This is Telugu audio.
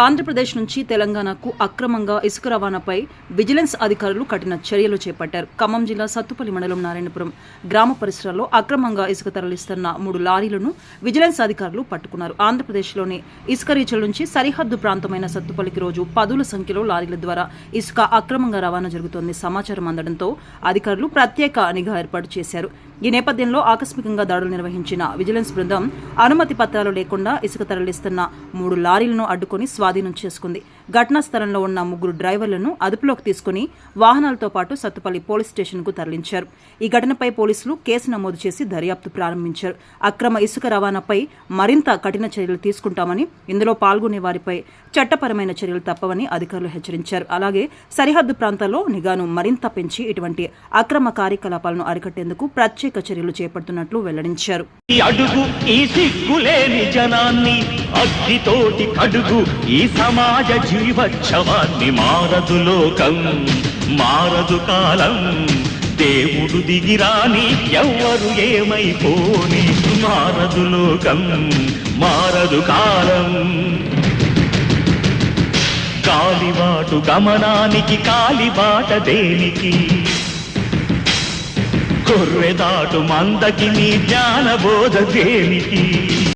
ఆంధ్రప్రదేశ్ నుంచి తెలంగాణకు అక్రమంగా ఇసుక రవాణాపై విజిలెన్స్ అధికారులు కఠిన చర్యలు చేపట్టారు. ఖమ్మం జిల్లా సత్తుపల్లి మండలం నారాయణపురం గ్రామ పరిసరాల్లో అక్రమంగా ఇసుక తరలిస్తున్న 3 లారీలను విజిలెన్స్ అధికారులు పట్టుకున్నారు. ఆంధ్రప్రదేశ్లోని ఇసుక రీచ్ల నుంచి సరిహద్దు ప్రాంతమైన సత్తుపల్లికి రోజు పదుల సంఖ్యలో లారీల ద్వారా ఇసుక అక్రమంగా రవాణా జరుగుతోంది సమాచారం అందడంతో అధికారులు ప్రత్యేక నిఘా ఏర్పాటు చేశారు. ఈ నేపథ్యంలో ఆకస్మికంగా దాడులు నిర్వహించిన విజిలెన్స్ బృందం అనుమతి పత్రాలు లేకుండా ఇసుక తరలిస్తున్న 3 లారీలను అడ్డుకొని స్వాధీనం చేసుకుంది. ఘటనా స్థలంలో ఉన్న 3 డ్రైవర్లను అదుపులోకి తీసుకుని వాహనాలతో పాటు సత్తుపల్లి పోలీస్ స్టేషన్కు తరలించారు. ఈ ఘటనపై పోలీసులు కేసు నమోదు చేసి దర్యాప్తు ప్రారంభించారు. అక్రమ ఇసుక రవాణాపై మరింత కఠిన చర్యలు తీసుకుంటామని, ఇందులో పాల్గొనే వారిపై చట్టపరమైన చర్యలు తప్పవని అధికారులు హెచ్చరించారు. అలాగే సరిహద్దు ప్రాంతాల్లో నిఘాను మరింత పెంచి ఇటువంటి అక్రమ కార్యకలాపాలను అరికట్టేందుకు ప్రత్యేక చర్యలు చేపడుతున్నట్లు వెల్లడించారు. అగ్గితోటి కడుగు ఈ సమాజ జీవోత్సవాన్ని మారదు లోకం, మారదు కాలం, దేవుడు దిగిరాని ఎవ్వరు ఏమైపోని, మారదు లోకం, మారదు కాలం. కాలిబాటు గమనానికి కాలిబాట దేనికి, కొర్రెదాటు మందకి నీ జ్ఞానబోధ దేనికి.